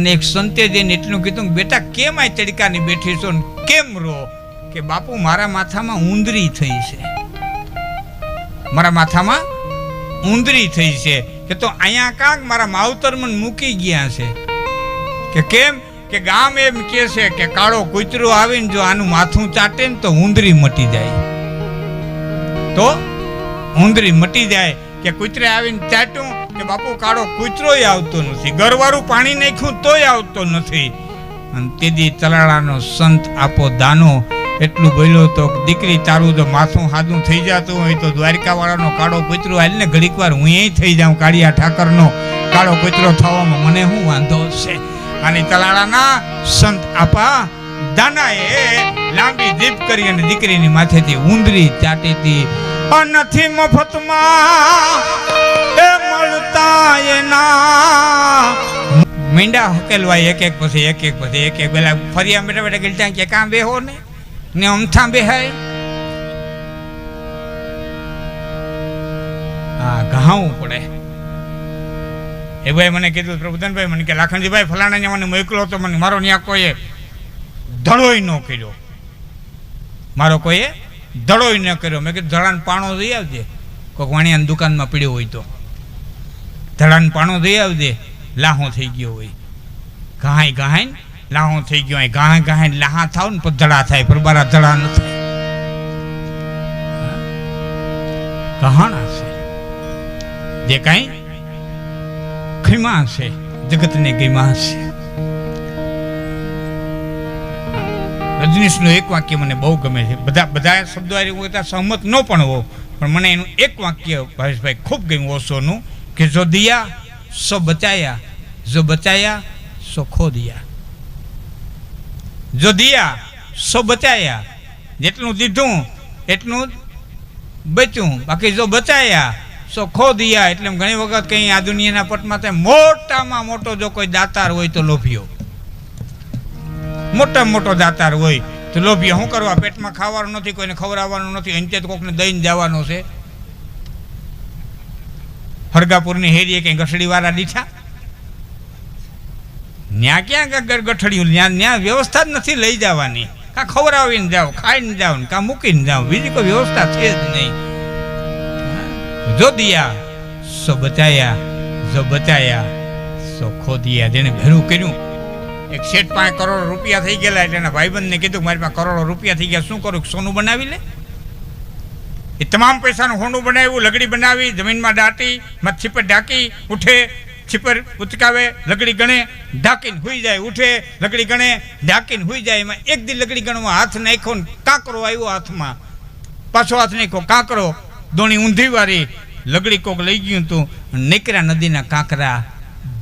અને એક સંતે જઈને એટલું કીધું કે બેટા કેમ આ તડકાની બેઠી છો ને કેમ રો? કે બાપુ મારા માથામાં ઉંદરી થઈ છે, મારા માથામાં ઉંદરી થઈ છે. કે તો અહીંયા કાંક મારા માવતર મને મૂકી ગયા છે. કે કેમ? કે ગામ એમ કે છે કે કાળો કૂતરો આવીને જો આનું માથું ચાટે ને તો ઉંદરી મટી જાય, તો ઉંદરી મટી જાય. કે કૂતરે આવીને ચાટ્યું કે બાપુ કાળો કૂતરોય આવતો નથી, ગરવાળું પાણી નાખ્યું તોય આવતો નથી. અને તેદી તલાળાનો સંત આપો દાનો એટલું બોલ્યો તો દીકરી તારું જો માથું હાદું થઈ જતું હોય તો દ્વારકા વાળાનો કાળો કૂતરો હાલ ને ઘડીક વાર હું એ થઈ જાઉં, કાળિયા ઠાકરનો કાળો કૂતરો થવામાં મને શું વાંધો છે? અને તલાળાના સંત આપા દાનાએ લાંબી જીભ કરી અને દીકરીની માથેથી ઉંદરી ચાટી હતી. નથી મફતમાં એ મળતા એના મીંડા હકેલવાય એક એક પછી એક એક પછી એક એક. પેલા ફરિયા બેઠા બેઠા ગીલતા કે કાં બેહો ને અમથા બેહાય. હા, ઘાવું પડે. એ ભાઈ મને કીધું, પ્રભુધનભાઈ મને કે લાખણજીભાઈ ફલાણાને મને મોકલો તો મને મારો ન્યા કોઈએ ધડોય ન કર્યો, મારો કોઈએ ધડોય ન કર્યો. મેં કીધું ધડાને પાણો દઈ આવજે, કોઈક વાણિયાની દુકાનમાં પીડ્યો હોય તો ધડાને પાણો દઈ આવજે, લાહો થઈ ગયો હોય, ઘાય ઘાય લાહો થઈ ગયો હોય, ઘાય ઘાય લાહા થાવ ને પછી ધડા થાય, પરબારા ધડા ન થાય. કહાણા છે જે કાંઈ ખીમા છે, જગતને ગીમા છે. રજનીશનું એક વાક્ય મને બહુ ગમે છે. બધા શબ્દો હું સહમત ન પણ હોઉં, પણ મને એનું એક વાક્ય ભાવેશભાઈ ખૂબ ગમ્યું ઓશોનું કે જો દિયા સો બચાયા, જો બચાયા સો ખો દિયા. જો દિયા સો બચાયા, જેટલું દીધું એટલું બચ્યું, બાકી જો બચાયા સો ખો દિયા. એટલે ઘણી વખત કંઈ આ દુનિયાના પટમાં થાય મોટામાં મોટો જો કોઈ દાતાર હોય તો લોભિયો, મોટામાં મોટો દાતાર હોય તો લોભિયો. શું કરવા? પેટમાં ખાવાનું નથી, કોઈને ખવડાવવાનું નથી, અંતે કોકને દઈને જવાનો છે. હરગાપુરની હેરીએ કંઈ ગઠડીવાળા દીઠા, ન્યા ક્યાં ગઠડિયું, ત્યાં વ્યવસ્થા જ નથી લઈ જવાની. કાં ખવડાવીને જાઓ, ખાઈને જાઓ ને કાં મૂકીને જાઓ, બીજી કોઈ વ્યવસ્થા છે જ નહીં. જો દિયા સો બચાયા, જો બચાયા સો ખો દિયા. જેને ભેરું કર્યું, એક શેઠ 5 કરોડ રૂપિયા થઈ ગયેલા એટલે એના ભાઈબંધને કીધું મારી પાસે કરોડો રૂપિયા થઈ ગયા, શું કરું? સોનું બનાવી લે. એ તમામ પૈસાનું હોંડું બનાવ્યું, લગડી બનાવી, જમીનમાં દાટી, મચ્છી પર ઢાંકી, ઉઠે છીપર ઉચકાવે, લગડી ગણે, ઢાંકીને હુઈ જાય, ઉઠે લગડી ગણે, ઢાંકીને હુઈ જાય. એમાં એક દી લગડી ગણવા હાથ નાખ્યો ને કાંકરો આવ્યો હાથમાં, પાછો હાથ નાખ્યો કાંકરો, દોણી ઊંધી વાળી, લગડી કોક લઈ ગયું હતું. નીકળ્યા નદીના કાંકરા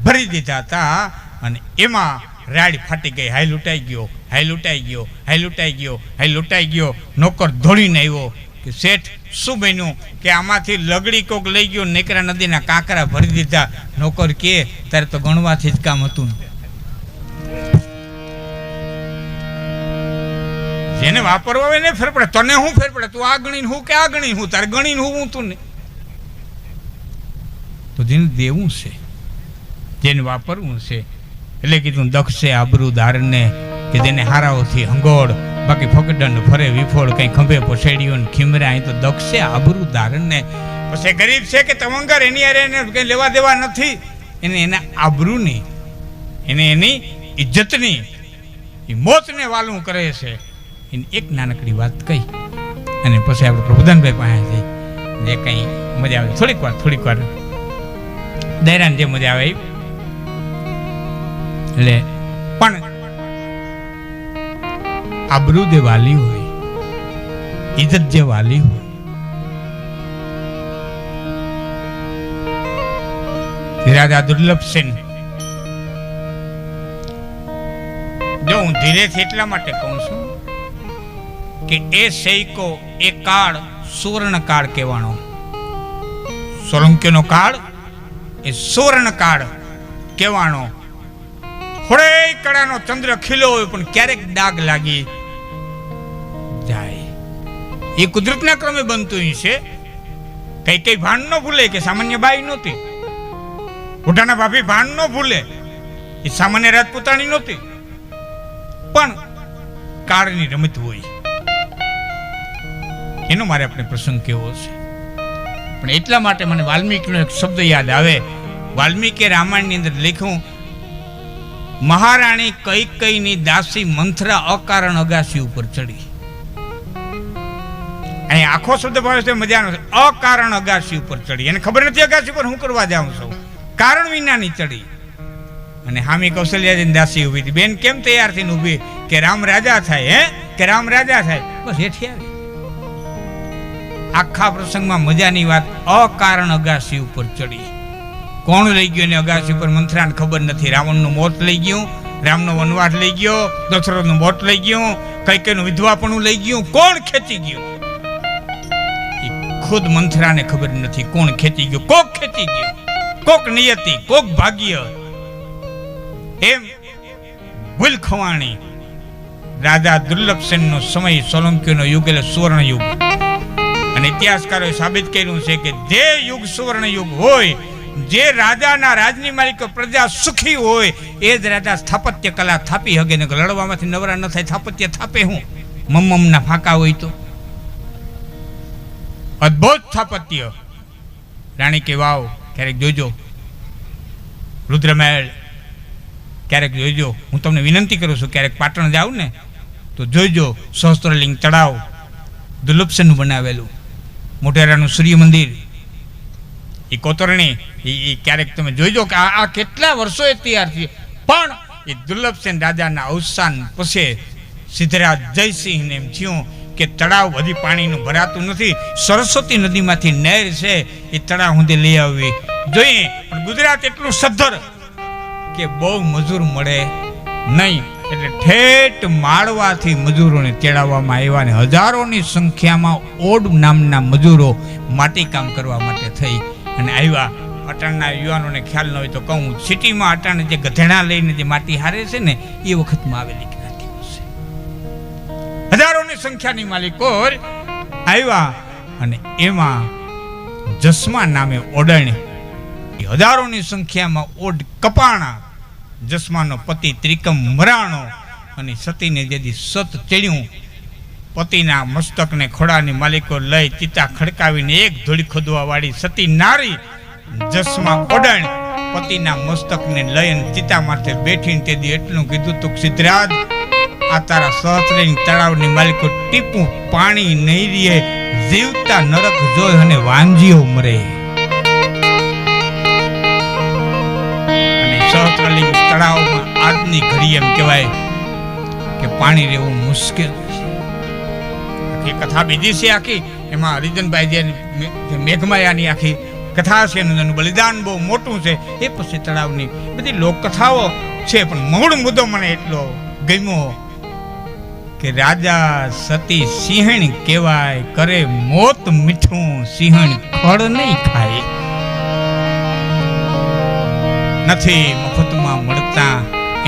ભરી દીધા હતા અને એમાં રાડ ફાટી ગઈ. હાઈ લૂંટાઈ ગયો, હાઈ લૂંટાઈ ગયો, હાઈ લૂંટાઈ ગયો, હાઈ લૂંટાઈ ગયો. નોકર દોડીને આવ્યો કે શેઠ શું બન્યું? કે આમાંથી લગડી કોક લઈ ગયો, નીકળ્યા નદીના કાંકરા ભરી દીધા. નોકર કે ત્યારે તો ગણવાથી જ કામ હતું. જેને વાપરવા હોય ને ફેર પડે, તને શું ફેર પડે? તું આ ગણીને હું કે આ ગણીને હું, તારે ગણીને હું તું ને. તો જેને દેવું છે, જેને વાપરવું છે, એટલે કીધું દક્ષે આબરૂદારને કે જેને હારાઓથી હંગોળ, બાકી ફકડન ફરે વિફોળ, કઈ ખંભે પછેડીઓ ને ખીમરા. અહીં તો દક્ષે આબરૂદારને. પછી ગરીબ છે કે તવંગર, એની યારે એને કઈ લેવા દેવા નથી. એને એના આબરૂની, એને એની ઇજ્જતની, એ મોતને વાલું કરે છે. એની એક નાનકડી વાત કહી અને પછી આપણે પ્રભુદાનભાઈ પાસે જે કંઈ મજા આવે થોડીક વાર દૈરાને જે મજા આવે એટલે. પણ આબરૂ જે વાલી હોય, ઇજ્જત જે વાલી હોય, રાજા દુર્લભસેન, જો હું ધીરેથી એટલા માટે કહું છું કે એ સૈકો, એ કાળ સુવર્ણ કાળ કહેવાનો. સોલંકીનો કાળ એ સુવર્ણ કાળ કહેવાનો. હોળે કળાનો ચંદ્ર ખીલો હોય પણ ક્યારેક ડાઘ લાગી જાય. એ કુદરતના ક્રમે બનતું છે. કઈ ભાન ન ભૂલે કે સામાન્ય બાઈ નહોતી, ઉઠાના ભાભી ભાન ન ભૂલે એ સામાન્ય રાજપૂતાણી નહોતી, પણ કાળની રમત હોય એનો મારે આપણે પ્રસંગ કેવો છે. પણ એટલા માટે મને વાલ્મીકીનો એક શબ્દ યાદ આવે. વાલ્મીકી રામાયણની અંદર લખ્યું, મહારાણી કૈકેયીની દાસી મંથરા અકારણ અગાસી ઉપર ચડી. અહીં આખો શબ્દ ભાવે છે, મજાનો છે. અકારણ અગાસી ઉપર ચડી, એને ખબર નથી અગાસી પર હું કરવા જાઉં છું, કારણ વિનાની ચડી. અને હામી કૌશલ્યાજીની દાસી ઊભી હતી. બેન કેમ તૈયાર થઈને ઊભી? કે રામ રાજા થાય. હે કે રામ રાજા થાય. બસ હેઠી આવી. આખા પ્રસંગમાં મજાની વાત, અકારણ અગાસી ઉપર ચડી. કોણ લઈ ગયો એને અગાસી પર? મંથરાને ખબર નથી. રાવણનું મોત લઈ ગયું, રામનો વનવાસ લઈ ગયો, દશરથનું મોત લઈ ગયું, કૈકેયીનું વિધવાપણું લઈ ગયું. કોણ ખેંચી ગયું? ખુદ મંથરાને ખબર નથી કોણ ખેંચી ગયું. કોક ખેંચી ગયું, કોક નિયતિ, કોક ભાગ્ય. એમ ભૂલ ખવાણી રાજા દુર્લભસેનનો સમય સોલંકીનો યુગ એટલે સુવર્ણ યુગ. અને ઇતિહાસકારોએ સાબિત કર્યું છે કે જે યુગ સુવર્ણ યુગ હોય, જે રાજાના રાજની માલિકો પ્રજા સુખી હોય, એ જ રાજા સ્થાપત્ય કલા થાપી હગે. ને લડવામાંથી નવરા ન થાય, સ્થાપત્ય થાપે હું? મમ્મના ફાંકા હોય તો અદ્ભુત સ્થાપત્ય. રાણી કે વાવ ક્યારેક જોજો, રુદ્રમહેલ ક્યારેક જોઈજો. હું તમને વિનંતી કરું છું, ક્યારેક પાટણ જાવ ને તો જોઈજો સહસ્ત્રલિંગ તળાવ દુર્લભસેનનું બનાવેલું, મોઢેરાનું સૂર્ય મંદિર, એ કોતરણી, એ ક્યારેક તમે જોઈજો કે આ કેટલા વર્ષોએ તૈયાર થઈ. પણ એ દુર્લભસેન રાજાના અવસાન પછી સિદ્ધરાજ જયસિંહને એમ થયું કે તળાવ હજી પાણીનું ભરાતું નથી, સરસ્વતી નદીમાંથી નહેર છે, એ તળાવ સુધી લઈ આવવી જોઈએ. પણ ગુજરાત એટલું સદ્ધર કે બહુ મજૂર મળે નહીં, એટલે ઠેઠ માળવાથી મજૂરોને તેડાવવામાં આવ્યા. ને હજારોની સંખ્યામાં ઓડ નામના મજૂરો માટીકામ કરવા માટે થઈ અને આવ્યા. અટાણના યુવાનોને ખ્યાલ ન હોય તો કહું, સિટીમાં અટાણે જે ગધેડા લઈને જે માટી હારે છે ને, એ વખતમાં આવેલી જ્ઞાતિઓ છે. હજારોની સંખ્યાની માલિકો આવ્યા અને એમાં જસમા નામે ઓડણ, હજારોની સંખ્યામાં ઓડ કપાણા. જસમાનો પતિ ત્રિકમ મરાણો અને સતીને જેથી સત ચડ્યું, પતિના મસ્તકને ખોડાની માલિકો લઈ ચિતા ખડકાવીને એક ધોળી ખોદવા વાળી સતી નારી જસમા ઓડણ પતિના મસ્તકને લઈ અને ચિતા માથે બેઠીને તેથી એટલું કીધું તું, સિદ્ધરાજ આ તારા સહસ્ત્રની તળાવની માલિકો ટીપું પાણી નહીં રહે, જીવતા નરક જોઈ અને વાંજીઓ મરે. સહસ્ત્રલિંગ તળાવમાં આજની ઘડી એમ કહેવાય કે પાણી રહેવું મુશ્કેલ છે. કથા બીજી છે આખી, એમાં હરિજનભાઈ જે મેઘમાયાની આખી કથા છે, એનું બલિદાન બહુ મોટું છે. એ પછી તળાવની બધી લોકકથાઓ છે, પણ મૂળ મુદ્દો મને એટલો ગમ્યો કે રાજા સતી સિંહણ કહેવાય, કરે મોત મીઠું, સિંહણ ખડ નહીં ખાય. નથી મફતમાં મળતા,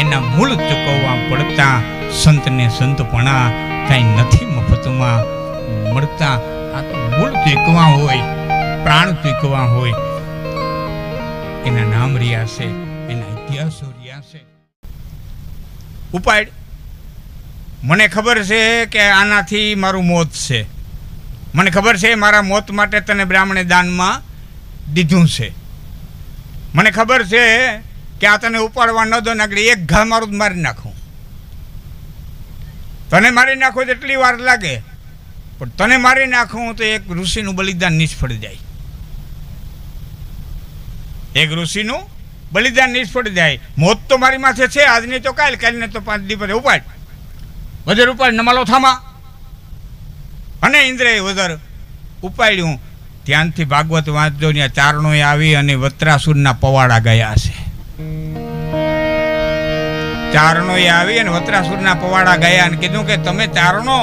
એના મૂળ ચૂકવવા પડતા. સંતને સંતપણા કઈ નથી મફતમાં મળતા. આ તો મૂળ ચૂકવા હોય, પ્રાણ ચૂકવા હોય, એના નામ રહ્યા છે, એના ઇતિહાસો રહ્યા છે. ઉપાડ મને ખબર છે કે આનાથી મારું મોત છે, મને ખબર છે મારા મોત માટે તને બ્રાહ્મણે દાનમાં દીધું છે, મને ખબર છે કે આ તને ઉપાડવા ન દો ને આગળ એક ઘા મારું મારી નાખું. તને મારી નાખો તો એટલી વાર લાગે, પણ તને મારી નાખું તો એક ઋષિનું બલિદાન નિષ્ફળ જાય. એક ઋષિનું બલિદાન નિષ્ફળ જાય. મોત તો મારી માથે છે, આજની તો કાલ, કાલને તો 5 દિવસે ઉપાડ, વજર ઉપાડ, નમાલો થામા. અને ઇન્દ્રએ વજર ઉપાડ્યું. ધ્યાનથી ભાગવત વાંચજો, ત્યાં ચારણોએ આવી અને વત્રાસુરના પવાડા ગયા છે. ચારણોએ આવી અને વત્રાસુરના પવાડા ગયા અને કીધું કે તમે ચારણો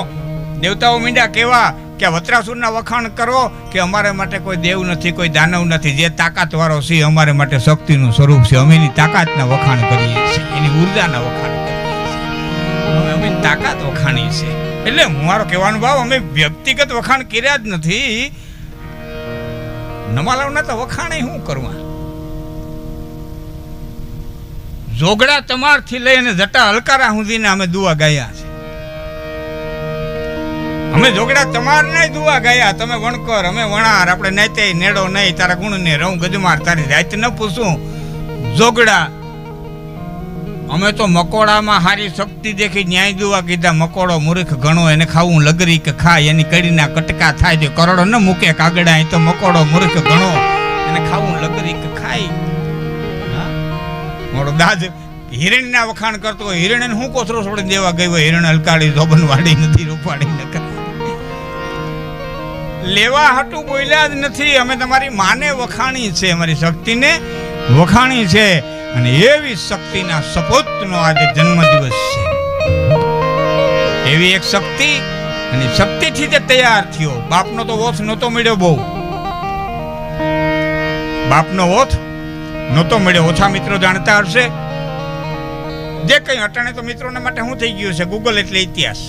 દેવતાઓ મીંડા કેવા કે વત્રાસુરના વખાણ કરો કે અમારે માટે કોઈ દેવ નથી, કોઈ દાનવ નથી, જે તાકાત વાળો છે અમારે માટે શક્તિનું સ્વરૂપ છે, અમે એની તાકાતના વખાણ કરીએ છીએ, એની ઉર્જાના વખાણ કરીએ છીએ, અમે તાકાત વખાણી છે. એટલે મારો કહેવાનો ભાવ, અમે વ્યક્તિગત વખાણ કર્યા જ નથી, નમાલાવના તો વખાણે શું કરવા. જોગડા તમારથી લઈ અને જટા હલકારા સુધીને અમે દુઆ ગાયા છે. અમે જોગડા તમાર નહીં દુઆ ગાયા. તમે વણકર, અમે વણાર, આપણે નાતે નેડો નહીં, તારા ગુણ ને રઉ ગજમાર, તારી રાત ન પૂછું જોગડા. અમે તો મકોડામાં હારી શક્તિ દેખી ન્યાય દુઆ કીધા. મકોડો મૂર્ખ ઘણો, એને ખાવું લગરી કે ખાય, એની કડીના કટકા થાય. જો કરોડો ન મૂકે કાગડા, તો મકોડો મૂર્ખ ઘણો, એને ખાવું લગરી કે ખાય. મોડો દાદ હિરણ ના વખાણ કરતો હોય. હિરણ હું કોથરો છોડી દેવા ગઈ હોય. હિરણ હલકાડી ધોબન વાડી નથી, રૂપાડી ન કરે. લેવા હાટું બોલ્યા જ નથી. અમે તમારી માને વખાણી છે, અમારી શક્તિને વખાણી છે. અને એવી શક્તિના સપૂતનો આજે જન્મદિવસ છે. એવી એક શક્તિ, અને શક્તિથી જે તૈયાર થયો. બાપનો તો ઓથ નહોતો મળ્યો, બહુ બાપનો ઓથ નહોતો મળ્યો. ઓછા મિત્રો જાણતા હશે. જે કંઈ અટાણે તો મિત્રોના માટે શું થઈ ગયું છે, ગૂગલ એટલે ઇતિહાસ.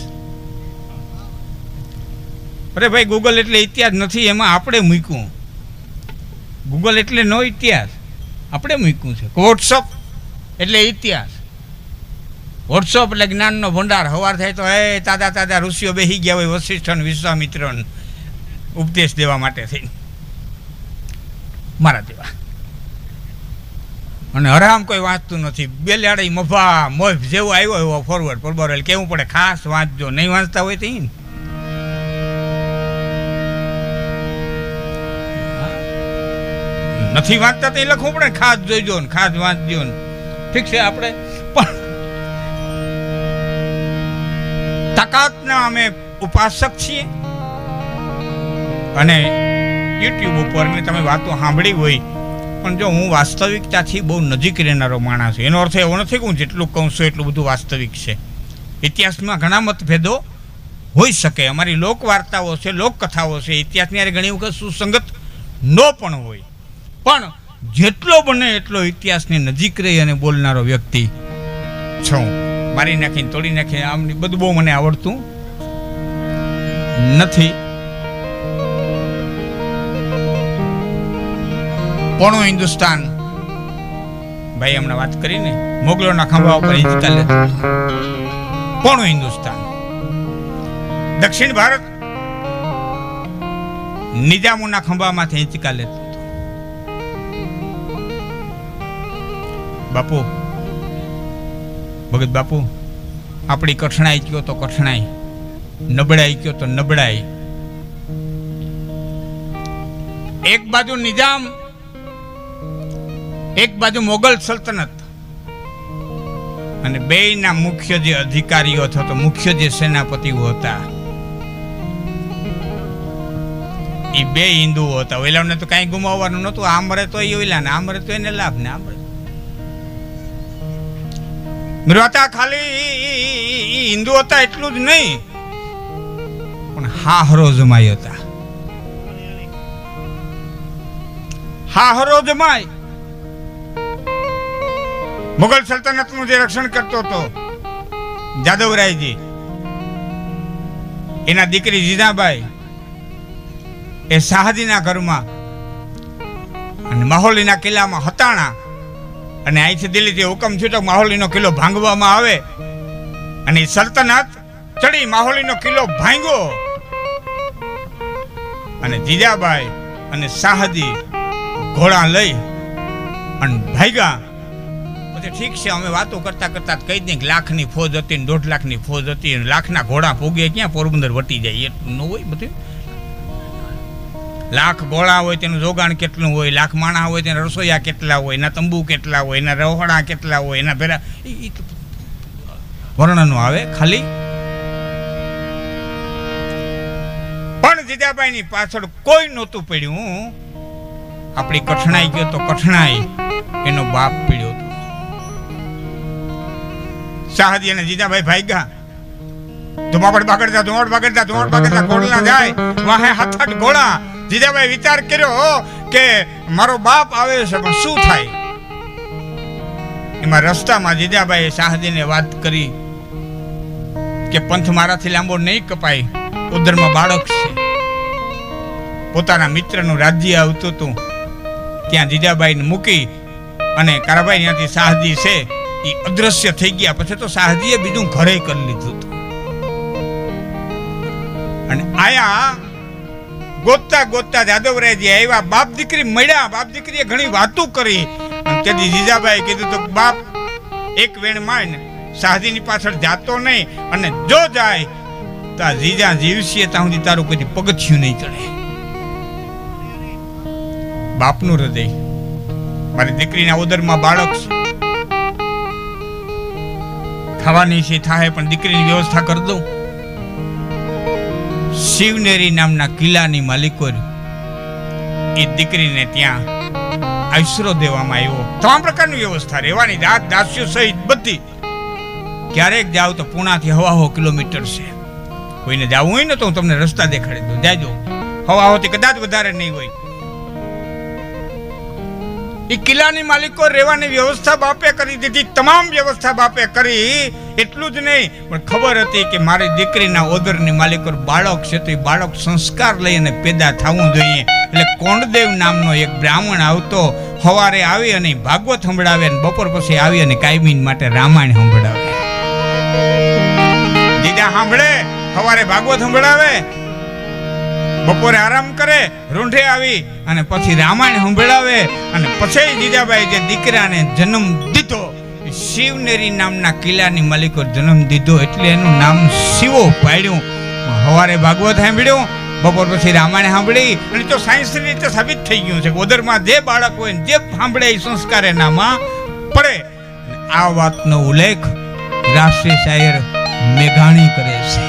અરે ભાઈ, ગૂગલ એટલે ઇતિહાસ નથી, એમાં આપણે મૂક્યું. ગૂગલ એટલે નો ઇતિહાસ, આપણે મૂક્યું છે. વોટ્સઅપ એટલે ઇતિહાસ. વોટ્સઅપ એટલે જ્ઞાનનો ભંડાર. સવાર થાય તો હે તાજા તાજા ઋષિઓ બેસી ગયા હોય, વશિષ્ઠ વિશ્વામિત્રને ઉપદેશ દેવા માટે થઈ મારા દેવા. અને હરામ કોઈ વાંચતું નથી. બેલાડી મફા મોફ જેવો આવ્યો એવો ફોરવર્ડ પરબર કેવું પડે, ખાસ વાંચજો. નહીં વાંચતા હોય તો નથી વાંચતા તો એ લખવું પડે, ખાસ જોઈજો ને ખાસ વાંચજો ને. ઠીક છે, આપણે પણ તાકાતના અમે ઉપાસક છીએ. અને યુટ્યુબ ઉપર તમે વાતો સાંભળી હોય, પણ જો હું વાસ્તવિકતાથી બહુ નજીક રહેનારો માણસ છું. એનો અર્થ એવો નથી કે હું જેટલું કહું છું એટલું બધું વાસ્તવિક છે. ઇતિહાસમાં ઘણા મતભેદો હોઈ શકે. અમારી લોકવાર્તાઓ છે, લોકકથાઓ છે, ઇતિહાસની યારે ઘણી વખત સુસંગત ન પણ હોય. પણ જેટલો બને એટલો ઇતિહાસની નજીક રહી અને બોલનારો વ્યક્તિ છું. મારી નાખીને તોડી નાખીને આમ બધું બહુ મને આવડતું નથી. પોણું હિન્દુસ્તાન ભાઈ હમણાં વાત કરીને મોગલોના ખંભા ઉપર હિંચકા લેતું. પોણું હિન્દુસ્તાન, દક્ષિણ ભારત નિજામોના ખંભામાંથી હિંચકા લેતું. બાપુ, ભગત બાપુ, આપણી કઠણાઈ કયો તો કઠણાઈ, નબળાઈ કયો તો નબળાઈ. એક બાજુ નિજામ, એક બાજુ મોગલ સલ્તનત, અને બેયના મુખ્ય જે અધિકારીઓ અથવા તો મુખ્ય જે સેનાપતિઓ હતા એ બે હિન્દુઓ હતા. ઓલાને તો કઈ ગુમાવવાનું નહોતું. આ મરે તો એ ઓલા ને, આ મરે તો એને લાભ ને. આ મરે હતા ખાલી હિન્દુ હતા એટલું જ નહીં, પણ હાહરો જમાઈ હતા. હાહરો જમાઈ મુગલ સલ્તનતનું જે રક્ષણ કરતો હતો જાદવરાયજી, એના દીકરી જીજાબાઈ એ શાહજીના ઘરમાં અને માહોલીના કિલ્લામાં હતાણા. અને અહીંથી દિલ્હીથી હુકમ થયો માહોલીનો કિલ્લો ભાંગવામાં આવે, અને સલ્તનત ચડી માહોલીનો કિલ્લો ભાંગ્યો. અને જીજાબાઈ અને શાહજી ઘોડા લઈ અને ભાગ્યા. પછી ઠીક છે, અમે વાતો કરતા કરતા કહી દઈએ કે લાખની ફોજ હતી, 1.5 લાખની ફોજ હતી, લાખના ઘોડા ભોગે ક્યાં પોરબંદર વટી જાય એટલું ન હોય. બધું લાખ ગોળા હોય તેનું જોગાણ કેટલું હોય, લાખ માણા હોય તેના રસોઈયા કેટલા હોય, એના તંબુ કેટલા હોય, એના રહોડા કેટલા હોય, એના ભેરા વર્ણનો આવે ખાલી. પણ જીજાબાઈની પાછળ કોઈ નહોતું પડ્યું. આપણી કઠણાઈ ગયો તો કઠણાઈ એનો બાપ પીડ્યો હતો. શાહજી અને જીજાબાઈ ભાગ્યા. ધુમાપડ બાગડતા ધુમાપડ બાગડતા ધુમાપડ બાગડતા ઘોડલા જાય, વાહે 7-8 ઘોડા. જીજાબાઈ વિચાર કર્યો કે મારો બાપ આવે છે પણ શું થાય. એમાં રસ્તામાં જીજાબાઈએ શાહજીને વાત કરી કે પંથ મારાથી લાંબો નહીં કપાય, ઉદરમાં બાળક છે. પોતાના મિત્રનું રાજ્ય આવતું હતું ત્યાં જીજાબાઈને મૂકી અને કારાભાઈ ત્યાંથી શાહજી છે એ એ અદ્રશ્ય થઈ ગયા પછી તો શાહજીએ બીજું ઘરે કરી લીધું હતું. અને આયા ગોતતા ગોતતા જાદવરાયજી આવ્યા. બાપ દીકરી મળ્યા. બાપ દીકરીએ ઘણી વાતો કરી. અને તેથી જીજાબાઈ કીધું તો બાપ એક વેણ માન શાહજીની પાછળ જાતો નહીં, અને જો જાય તો આ જીજા જીવશે ત્યાં સુધી તારું કોઈ પગથિયું નહીં ચડે. બાપનું હૃદય, મારી દીકરીના ઉદરમાં બાળક છે, થવાની છે થાય પણ દીકરીની વ્યવસ્થા કરી દઉં. શિવનેરી નામના કિલ્લાની માલિકો એ દીકરીને ત્યાં આશરો દેવામાં આવ્યો. તમામ પ્રકારની વ્યવસ્થા, રહેવાની, દાંત દાસ્યો સહિત બધી. ક્યારેક જાવ તો પુણાથી 1.5 કિલોમીટર છે. કોઈને જવું હોય ને તો હું તમને રસ્તા દેખાડી દઉં, જાજો. 1.5 કદાચ વધારે નહીં હોય. એ કિલ્લાની માલિકો રહેવાની વ્યવસ્થા બાપે કરી દીધી. તમામ વ્યવસ્થા બાપે કરી. એટલું જ નહીં પણ ખબર હતી કે મારી દીકરીના ઓદરની માલિકો બાળક છે તો એ બાળક સંસ્કાર લઈને પેદા થવું જોઈએ. એટલે કોંડદેવ નામનો એક બ્રાહ્મણ આવતો, સવારે આવી અને ભાગવત સંભળાવે અને બપોર પછી આવી અને કાયમી માટે રામાયણ સંભળાવે. દીદા સાંભળે, સવારે ભાગવત સંભળાવે, બપોરે આરામ કરે, રૂંઢે આવી અને પછી રામાયણ સંભળાવે. અને પછી જીજાબાઈ જે દીકરાને જન્મ દીધો, શિવનેરી નામના કિલ્લાની માલિકો જન્મ દીધો એટલે એનું નામ શિવો પાડ્યું. સવારે ભાગવત સાંભળ્યું, બપોર પછી રામાયણ સાંભળી. અને તો સાયન્સની રીતે સાબિત થઈ ગયું છે કે ઉદરમાં જે બાળક હોય જે સાંભળે એ સંસ્કાર એનામાં પડે. આ વાતનો ઉલ્લેખ રાષ્ટ્રીય શાયર મેઘાણી કરે છે.